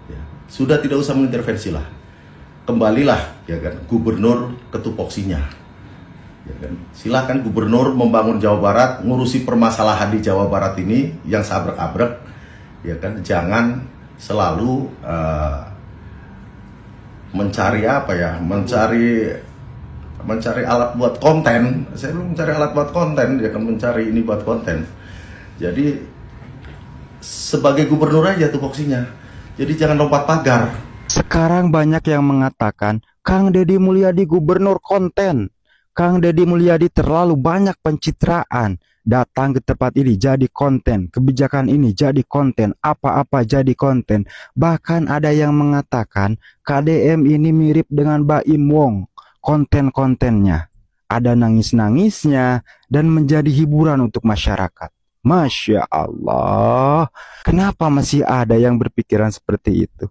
Ya. Sudah tidak usah mengintervensi lah, kembalilah ya kan gubernur ke tupoksinya. Ya kan? Silahkan gubernur membangun Jawa Barat, ngurusi permasalahan di Jawa Barat ini yang sabrek-abrek, ya kan? Jangan selalu mencari apa ya, mencari alat buat konten. Saya belum mencari alat buat konten, dia akan mencari ini buat konten. Jadi sebagai gubernur aja tupoksinya. Jadi jangan lompat pagar. Sekarang banyak yang mengatakan Kang Deddy Mulyadi gubernur konten. Kang Deddy Mulyadi terlalu banyak pencitraan. Datang ke tempat ini jadi konten, kebijakan ini jadi konten, apa-apa jadi konten. Bahkan ada yang mengatakan KDM ini mirip dengan Baim Wong. Konten-kontennya ada nangis-nangisnya dan menjadi hiburan untuk masyarakat. Masya Allah, kenapa masih ada yang berpikiran seperti itu?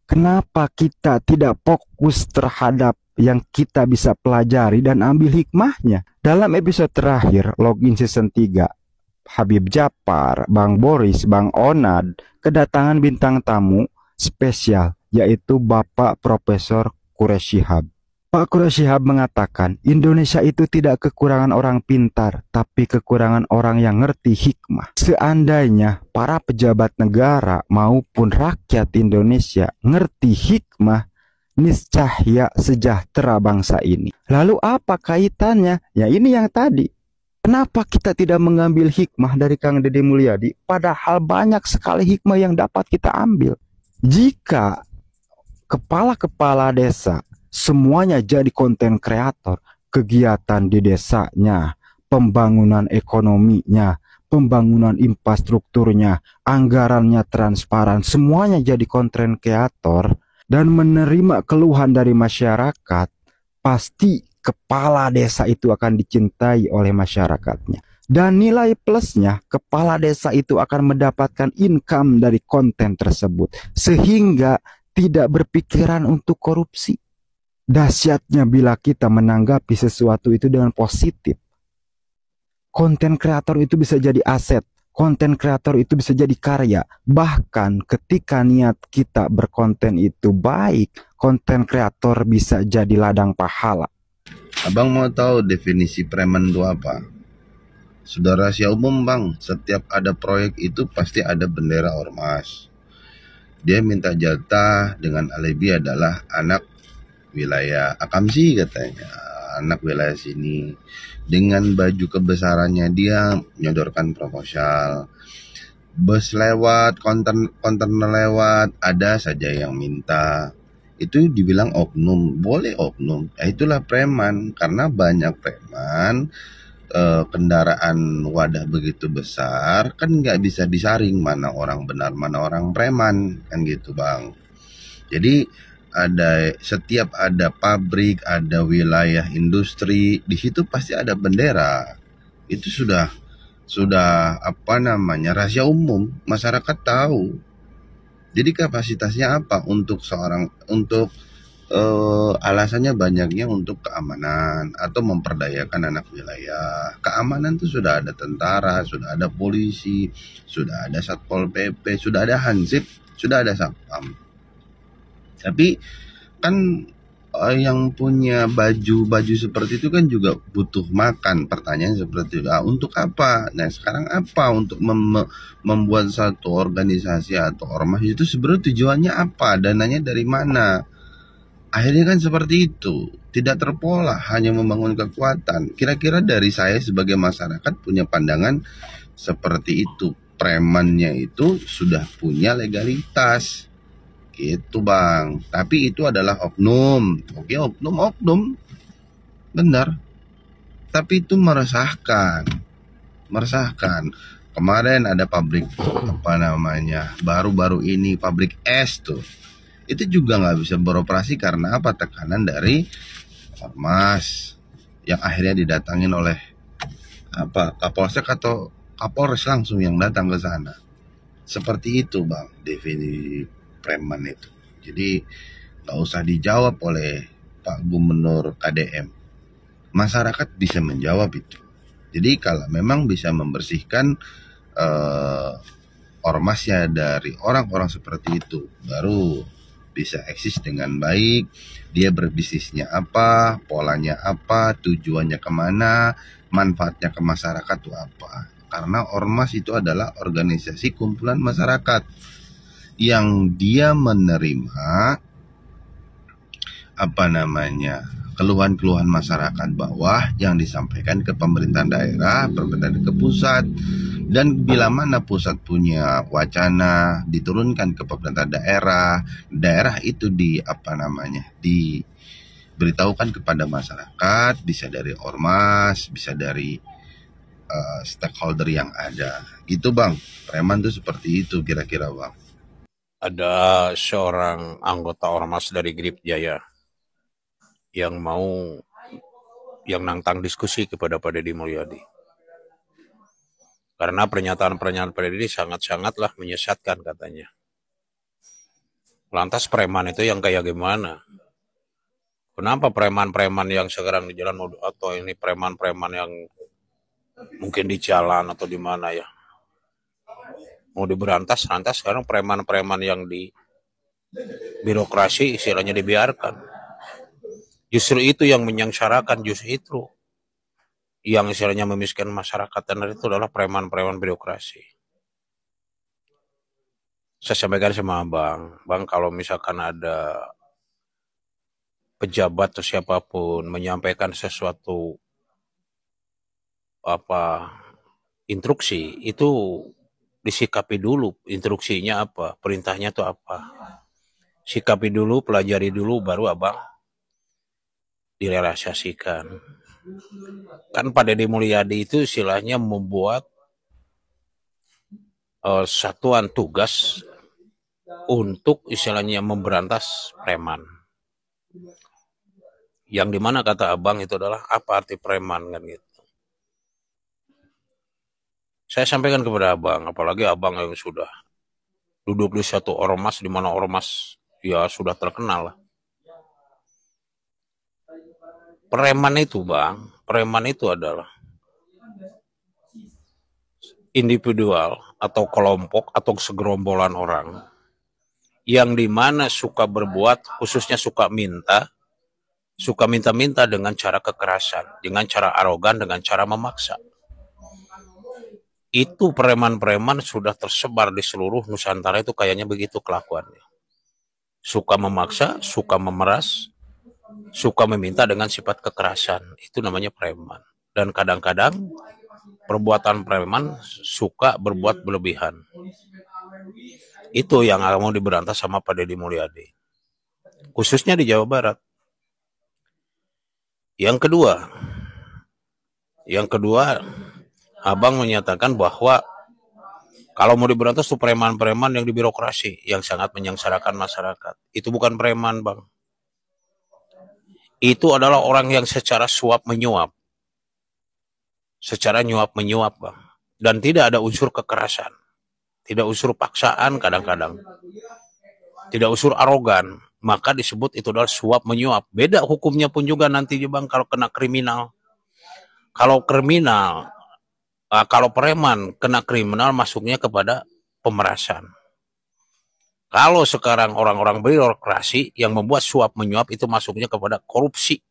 Kenapa kita tidak fokus terhadap yang kita bisa pelajari dan ambil hikmahnya? Dalam episode terakhir, Login Season 3, Habib Jafar, Bang Boris, Bang Onad, kedatangan bintang tamu spesial, yaitu Bapak Profesor Quraish Shihab. Pak Quraish Shihab mengatakan, Indonesia itu tidak kekurangan orang pintar, tapi kekurangan orang yang ngerti hikmah. Seandainya para pejabat negara maupun rakyat Indonesia ngerti hikmah, niscaya sejahtera bangsa ini. Lalu apa kaitannya? Ya ini yang tadi. Kenapa kita tidak mengambil hikmah dari Kang Deddy Mulyadi? Padahal banyak sekali hikmah yang dapat kita ambil. Jika kepala-kepala desa semuanya jadi konten kreator, kegiatan di desanya, pembangunan ekonominya, pembangunan infrastrukturnya, anggarannya transparan, semuanya jadi konten kreator dan menerima keluhan dari masyarakat, pasti kepala desa itu akan dicintai oleh masyarakatnya. Dan nilai plusnya, kepala desa itu akan mendapatkan income dari konten tersebut, sehingga tidak berpikiran untuk korupsi. Dahsyatnya bila kita menanggapi sesuatu itu dengan positif. Konten kreator itu bisa jadi aset. Konten kreator itu bisa jadi karya. Bahkan ketika niat kita berkonten itu baik, konten kreator bisa jadi ladang pahala. Abang mau tahu definisi preman itu apa? Sudah rahasia umum bang, setiap ada proyek itu pasti ada bendera ormas. Dia minta jatah dengan alibi adalah anak wilayah Akamsi katanya, anak wilayah sini. Dengan baju kebesarannya dia menyodorkan proposal. Bus lewat, kontainer lewat, ada saja yang minta. Itu dibilang oknum, boleh oknum. Itulah preman, karena banyak preman, kendaraan wadah begitu besar, kan nggak bisa disaring mana orang benar, mana orang preman, kan gitu bang. Jadi setiap ada pabrik, ada wilayah industri, di situ pasti ada bendera. Itu sudah apa namanya, rahasia umum, masyarakat tahu. Jadi kapasitasnya apa untuk alasannya banyaknya untuk keamanan atau memperdayakan anak wilayah. Keamanan itu sudah ada tentara, sudah ada polisi, sudah ada Satpol PP, sudah ada Hansip, sudah ada Satpam. Tapi kan yang punya baju seperti itu kan juga butuh makan. Pertanyaan seperti itu, untuk apa? Nah sekarang apa untuk membuat satu organisasi atau ormas itu sebenarnya tujuannya apa? Dananya dari mana? Akhirnya kan seperti itu, tidak terpola, hanya membangun kekuatan. Kira-kira dari saya sebagai masyarakat punya pandangan seperti itu. Premannya itu sudah punya legalitas. Gitu bang, tapi itu adalah oknum. Oke, oknum benar, tapi itu meresahkan. Kemarin ada pabrik apa namanya, baru-baru ini pabrik es tuh, itu juga nggak bisa beroperasi karena apa? Tekanan dari ormas yang akhirnya didatangin oleh apa, Kapolsek atau Kapolres langsung yang datang ke sana. Seperti itu bang definisi preman itu. Jadi nggak usah dijawab oleh Pak Gubernur KDM, masyarakat bisa menjawab itu. Jadi kalau memang bisa membersihkan ormasnya dari orang-orang seperti itu, baru bisa eksis dengan baik. Dia berbisnisnya apa, polanya apa, tujuannya kemana, manfaatnya ke masyarakat itu apa. Karena ormas itu adalah organisasi kumpulan masyarakat yang dia menerima keluhan-keluhan masyarakat bawah yang disampaikan ke pemerintahan daerah, pemerintahan ke pusat. Dan bila mana pusat punya wacana diturunkan ke pemerintah daerah, daerah itu diberitahukan kepada masyarakat, bisa dari ormas, bisa dari stakeholder yang ada. Gitu Bang, preman tuh seperti itu kira-kira Bang. Ada seorang anggota ormas dari Grip Jaya yang nantang diskusi kepada Pak Deddy Mulyadi. Karena pernyataan-pernyataan Pak Deddy sangat-sangatlah menyesatkan katanya. Lantas preman itu yang kayak gimana? Kenapa preman-preman yang sekarang di jalan, atau ini preman-preman yang mungkin di jalan atau di mana ya, mau diberantas, lantas sekarang preman-preman yang di birokrasi istilahnya dibiarkan. Justru itu yang menyengsarakan, justru itu yang istilahnya memiskinkan masyarakat, dan itu adalah preman-preman birokrasi. Saya sampaikan sama Bang, kalau misalkan ada pejabat atau siapapun menyampaikan sesuatu instruksi, itu disikapi dulu instruksinya apa, perintahnya itu apa. Sikapi dulu, pelajari dulu, baru Abang direalisasikan. Kan Pak Deddy Mulyadi itu istilahnya membuat satuan tugas untuk istilahnya memberantas preman. Yang dimana kata Abang itu adalah apa arti preman kan gitu. Saya sampaikan kepada Abang, apalagi Abang yang sudah duduk di satu ormas, di mana ormas ya sudah terkenal lah. Preman itu Bang, preman itu adalah individual atau kelompok atau segerombolan orang yang dimana suka berbuat, khususnya suka minta-minta dengan cara kekerasan, dengan cara arogan, dengan cara memaksa. Itu preman-preman sudah tersebar di seluruh Nusantara, itu kayaknya begitu kelakuannya. Suka memaksa, suka memeras, suka meminta dengan sifat kekerasan. Itu namanya preman. Dan kadang-kadang perbuatan preman suka berbuat berlebihan. Itu yang mau diberantas sama Pak Deddy Mulyadi. Khususnya di Jawa Barat. Yang kedua, Abang menyatakan bahwa kalau mau diberantas itu preman-preman yang di birokrasi, yang sangat menyengsarakan masyarakat. Itu bukan preman, Bang. Itu adalah orang yang secara suap menyuap. Secara nyuap menyuap, Bang. Dan tidak ada unsur kekerasan. Tidak unsur paksaan kadang-kadang. Tidak unsur arogan. Maka disebut itu adalah suap menyuap. Beda hukumnya pun juga nanti, Bang, kalau kena kriminal. Kalau preman kena kriminal masuknya kepada pemerasan. Kalau sekarang orang-orang birokrasi yang membuat suap menyuap itu masuknya kepada korupsi.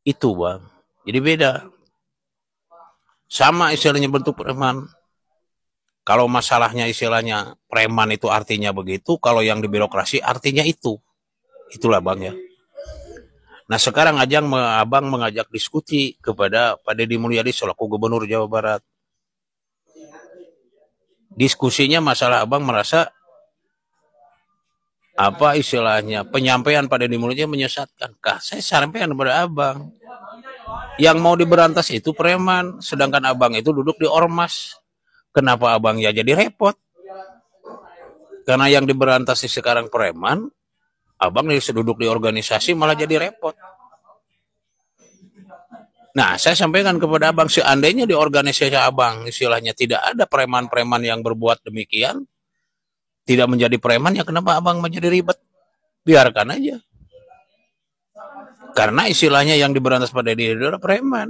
Itu Bang. Jadi beda. Sama istilahnya bentuk preman. Kalau masalahnya istilahnya preman itu artinya begitu, kalau yang di birokrasi artinya itu. Itulah Bang ya. Nah sekarang Abang mengajak diskusi kepada Pak Deddy Mulyadi selaku Gubernur Jawa Barat. Diskusinya masalah Abang merasa istilahnya penyampaian Pak Deddy Mulyadi menyesatkan. Saya sampaikan kepada Abang, yang mau diberantas itu preman, sedangkan Abang itu duduk di ormas. Kenapa Abang ya jadi repot? Karena yang diberantas sekarang preman, Abang duduk di organisasi malah jadi repot. Nah, saya sampaikan kepada Abang, seandainya di organisasi Abang istilahnya tidak ada preman-preman yang berbuat demikian, tidak menjadi preman, ya kenapa Abang menjadi ribet? Biarkan aja. Karena istilahnya yang diberantas pada dia adalah preman.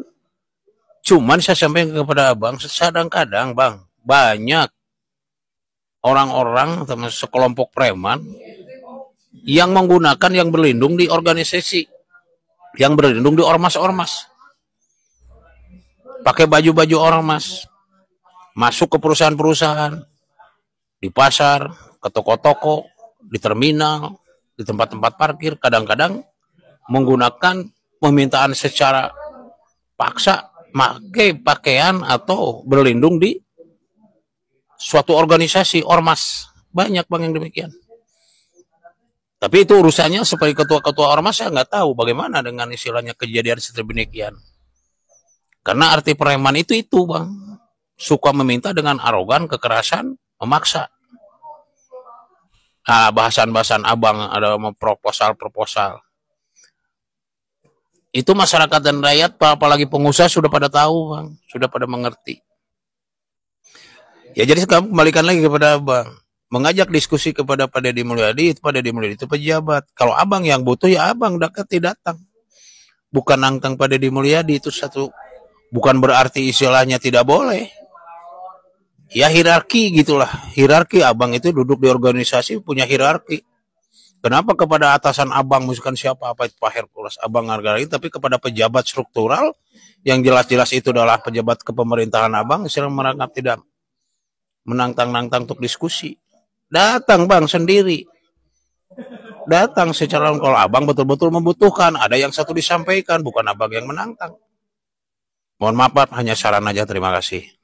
Cuman saya sampaikan kepada Abang, kadang-kadang Bang, banyak orang-orang atau sekelompok preman yang menggunakan, yang berlindung di organisasi, yang berlindung di ormas-ormas, pakai baju-baju ormas, masuk ke perusahaan-perusahaan, di pasar, ke toko-toko, di terminal, di tempat-tempat parkir, kadang-kadang menggunakan permintaan secara paksa, pakai pakaian atau berlindung di suatu organisasi ormas. Banyak bang yang demikian. Tapi itu urusannya sebagai ketua-ketua ormas, saya nggak tahu bagaimana dengan istilahnya kejadian seperti demikian. Karena arti preman itu bang, suka meminta dengan arogan, kekerasan, memaksa. Nah, bahasan-bahasan abang ada proposal. Itu masyarakat dan rakyat, apalagi pengusaha sudah pada tahu bang, sudah pada mengerti. Ya jadi sekarang kembalikan lagi kepada abang, mengajak diskusi kepada Pak Deddy Mulyadi, Pak Deddy Mulyadi itu pejabat. Kalau abang yang butuh ya abang datang. Bukan nantang Pak Deddy Mulyadi itu satu. Bukan berarti istilahnya tidak boleh. Ya hierarki gitulah. Hierarki, abang itu duduk di organisasi punya hierarki. Kenapa kepada atasan abang, misalkan siapa, apa itu Pak Hercules, abang hargai, tapi kepada pejabat struktural yang jelas-jelas itu adalah pejabat kepemerintahan abang, istilah merangkap tidak menantang-nantang untuk diskusi. Datang bang sendiri. Datang secara kalau abang betul-betul membutuhkan, ada yang satu disampaikan, bukan abang yang menantang. Mohon maaf, hanya saran aja, terima kasih.